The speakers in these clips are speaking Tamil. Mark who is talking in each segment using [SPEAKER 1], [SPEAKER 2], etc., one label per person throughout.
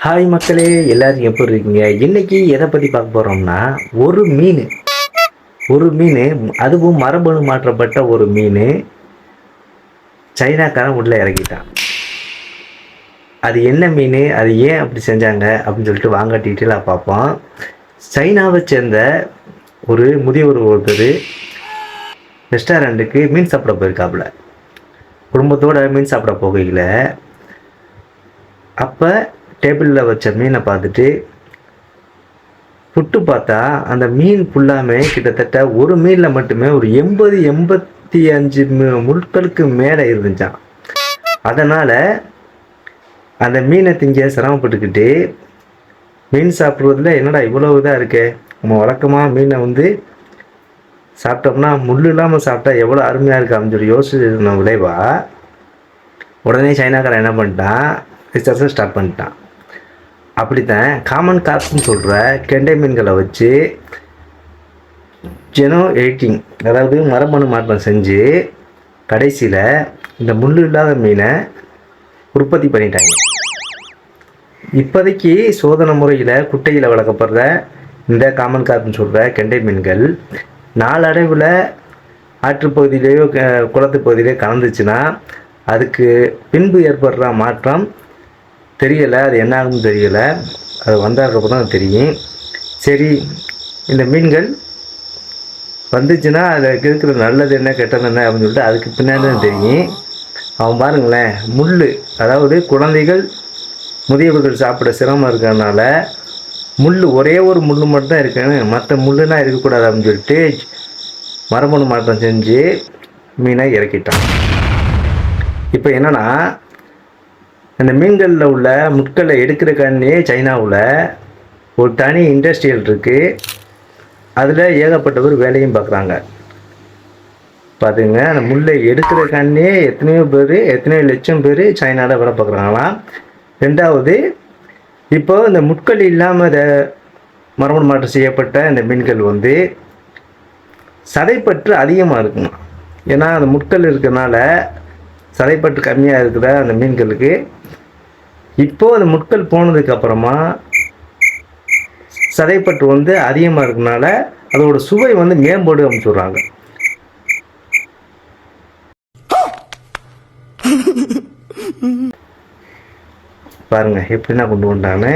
[SPEAKER 1] ஹாய் மக்களே, எல்லாரும் எப்படி இருக்கீங்க? இன்னைக்கு எதை பற்றி பார்க்க போகிறோம்னா, ஒரு மீன் அதுவும் மரபணு மாற்றப்பட்ட ஒரு மீன் சைனாக்காரன் உள்ள இறக்கிட்டான். அது என்ன மீன், அது ஏன் அப்படி செஞ்சாங்க அப்படின்னு சொல்லிட்டு வாங்க டீட்டெயிலாக பார்ப்போம். சைனாவை சேர்ந்த ஒரு முதியவர் ஒருத்தர் ரெஸ்டாரண்ட்டுக்கு மீன் சாப்பிட போயிருக்காப்புல. குடும்பத்தோட மீன் சாப்பிட போகையில் அப்போ டேபிளில் வச்ச மீனை பார்த்துட்டு புட்டு பார்த்தா அந்த மீன் ஃபுல்லாமே கிட்டத்தட்ட ஒரு மீனில் மட்டுமே ஒரு 85 முட்களுக்கு மேலே இருந்துச்சான். அதனால் அந்த மீனை திங்க சிரமப்பட்டுக்கிட்டு மீன் சாப்பிட்றதுல என்னடா இவ்வளோ இதாக இருக்கே, நம்ம வழக்கமாக மீனை சாப்பிட்டோம்னா முள் இல்லாமல் சாப்பிட்டா எவ்வளோ அருமையாக இருக்கு அப்படின்னு சொல்லி யோசிச்சு விளைவா உடனே சைனாக்காரன் என்ன பண்ணிட்டான், ரிசர்ச்சை ஸ்டார்ட் பண்ணிட்டான். அப்படித்தான் காமன் கார்ப்னு சொல்கிற கெண்டை மீன்களை வச்சு ஜெனோ எடிட்டிங், அதாவது மரபணு மாற்றம் செஞ்சு கடைசியில் இந்த முள் இல்லாத மீனை உற்பத்தி பண்ணிட்டாங்க. இப்போதைக்கு சோதனை முறையில் குட்டையில் வளர்க்கப்படுற இந்த காமன் கார்ப்னு சொல்கிற கெண்டை மீன்கள் நாளடைவில் ஆற்றுப்பகுதியிலேயோ குளத்து பகுதியிலேயோ கலந்துச்சுன்னா அதுக்கு பின்பு ஏற்படுற மாற்றம் தெரியலை. அது என்ன ஆகும்னு தெரியலை. அது வந்ததுக்கப்புறம் தான் தெரியும். சரி, இந்த மீன்கள் வந்துச்சுன்னா அதுக்கு இருக்கிற நல்லது என்ன கெட்டது என்ன அப்படின்னு சொல்லிட்டு அதுக்கு பின்னாடி தான் தெரியும். அவன் பாருங்களேன், முள், அதாவது குழந்தைகள் முதியவர்கள் சாப்பிட சிரமம் இருக்கிறதுனால முள், ஒரே ஒரு முள் மட்டும் தான் இருக்கணும், மற்ற முள்ளுனா இருக்கக்கூடாது அப்படின்னு சொல்லிட்டு மரபணு மாற்றம் செஞ்சு மீனை இறக்கிட்டான். இப்போ என்னன்னா, அந்த மீன்களில் உள்ள முட்களை எடுக்கிறக்கானே சைனாவில் ஒரு தனி இண்டஸ்ட்ரியல் இருக்குது. அதில் ஏகப்பட்டவர் வேலையும் பார்க்குறாங்க. பார்த்துங்க, அந்த முள்ளை எடுக்கிறக்கானே எத்தனையோ லட்சம் பேர் சைனாவில் வேலை பார்க்குறாங்களாம். ரெண்டாவது, இப்போ இந்த முட்கள் இல்லாமல் மரபணு மாற்றம் செய்யப்பட்ட இந்த மீன்கள் சதைப்பற்று அதிகமாக இருக்குமா. ஏன்னா அந்த முட்கள் இருக்கிறதுனால சதைப்பற்று கம்மியாக இருக்கிற அந்த மீன்களுக்கு இப்போது அந்த முட்கள் போனதுக்கப்புறமா சதைப்பற்று அதிகமாக இருக்கனால அதோட சுவை மேம்படு அப்படின்னு சொல்கிறாங்க. பாருங்க எப்படின்னா கொண்டு வந்தாங்க.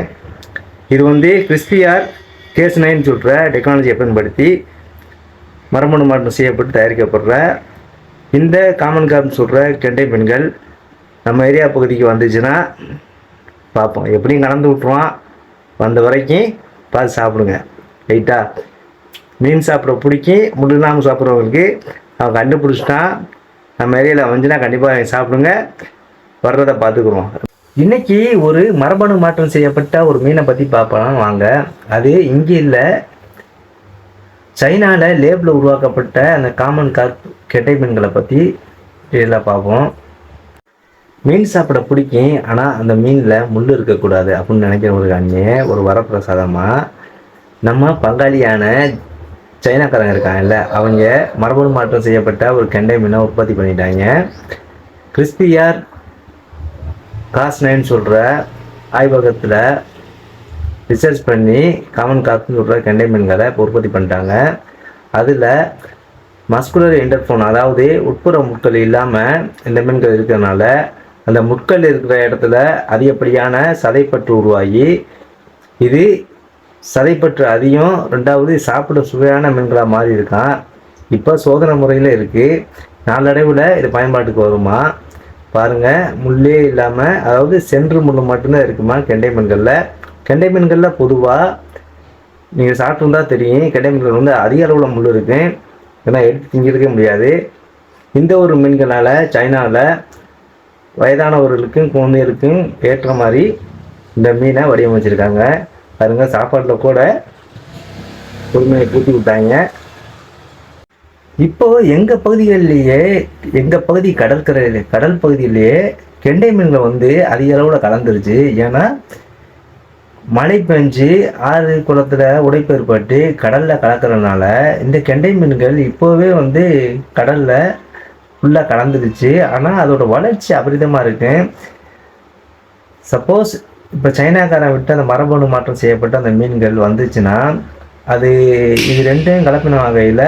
[SPEAKER 1] இது கிறிஸ்பிஆர் கேஸ்9 சொல்கிற டெக்னாலஜியை பயன்படுத்தி மரபணு மாற்றம் செய்யப்பட்டு தயாரிக்கப்படுற இந்த காமன் கார்ப்னு சொல்கிற கெண்டை மீன்கள் நம்ம ஏரியா பகுதிக்கு வந்துச்சுன்னா பார்ப்போம். எப்படியும் கலந்து விட்ருவான். வந்த வரைக்கும் பார்த்து சாப்பிடுங்க. ரைட்டாக மீன் சாப்பிட பிடிக்கும், முள் இல்லாமல் சாப்பிட்றவங்களுக்கு அவன் கண்டுபிடிச்சிட்டான். நம்ம ஏரியாவில் வந்துச்சுன்னா கண்டிப்பாக சாப்பிடுங்க. வர்றதை பார்த்துக்குறோம். இன்றைக்கி ஒரு மரபணு மாற்றம் செய்யப்பட்ட ஒரு மீனை பற்றி பார்ப்போம் வாங்க. அது இங்கே இல்லை, சைனாவில் லேபில் உருவாக்கப்பட்ட அந்த காமன் கார்ப் கெண்டை மீன்களை பற்றி டீட்டெயிலாக பார்ப்போம். மீன் சாப்பிட பிடிக்கும், ஆனால் அந்த மீனில் முள் இருக்கக்கூடாது அப்படின்னு நினைக்கிறவங்களுக்கானே ஒரு வரப்பிரசாதமாக நம்ம பங்காளியான சைனாக்காரங்க இருக்காங்கல்ல, அவங்க மரபணு மாற்றம் செய்யப்பட்ட ஒரு கெண்டை மீனை உற்பத்தி பண்ணிட்டாங்க. கிறிஸ்பிஆர் காஸ்9 சொல்கிற ஆய்வகத்தில் ரிசர்ச் பண்ணி காமன் கார்ப்னு சொல்கிற கெண்டை மீன்களை உற்பத்தி பண்ணிட்டாங்க. அதில் மஸ்குலர் இன்டர்ஃபோன், அதாவது உட்புற முட்கள் இல்லாமல் இந்த மீன்கள் இருக்கிறதுனால அந்த முட்கள் இருக்கிற இடத்துல அதிகப்படியான சதைப்பற்று உருவாகி இது சதைப்பற்று அதிகம். ரெண்டாவது, சாப்பிட சுவையான மீன்களாக மாறி இருக்கான். இப்போ சோதனை முறையில் இருக்குது. நாளடைவில் இது பயன்பாட்டுக்கு வருமா பாருங்கள். முள்ளே இல்லாமல், அதாவது சென்று முள் மட்டும்தான் இருக்குமா கெண்டை மீன்களில். கெண்டை மீன்களில் பொதுவாக நீங்கள் சாப்பிட்டுருந்தா தெரியும், கெண்டை மீன்கள் அதிக அளவில் முள் இருக்குது. ஏன்னா எடுத்து திங்கிறதுக்கே முடியாது. இந்த ஒரு மீன்களால் சைனாவில் வயதானவர்களுக்கும் குழந்தைகளுக்கும் ஏற்ற மாதிரி இந்த மீனை வடிவமைச்சிருக்காங்க. பாருங்க, சாப்பாட்டில் கூட பொறுமையை கூட்டி விட்டாங்க. இப்போ எங்கள் பகுதி கடல் பகுதியிலேயே கெண்டை மீன்கள் அதிக அளவில் கலந்துருச்சு. ஏன்னா மழை பெஞ்சு ஆறு குளத்தில் உடைப்பு ஏற்பட்டு கடலில் கலக்கிறதுனால இந்த கெண்டை மீன்கள் இப்போவே கடலில் ஃபுல்லாக கலந்துருச்சு. ஆனால் அதோட வளர்ச்சி அபரிதமாக இருக்கு. சப்போஸ் இப்போ சைனாக்காரன் விட்டு அந்த மரபணு மாற்றம் செய்யப்பட்ட அந்த மீன்கள் வந்துச்சுன்னா அது இது ரெண்டையும் கலப்பின வகையில்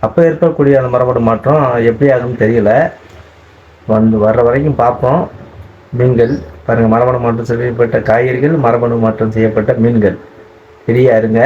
[SPEAKER 1] அப்போ இருக்கக்கூடிய அந்த மரபணு மாற்றம் எப்படி ஆகும்னு தெரியல. வர்ற வரைக்கும் பார்ப்போம். மீன்கள் பாருங்கள், மரபணு மாற்றம் செய்யப்பட்ட காய்கறிகள், மரபணு மாற்றம் செய்யப்பட்ட மீன்கள். ஃப்ரீயாக இருங்க.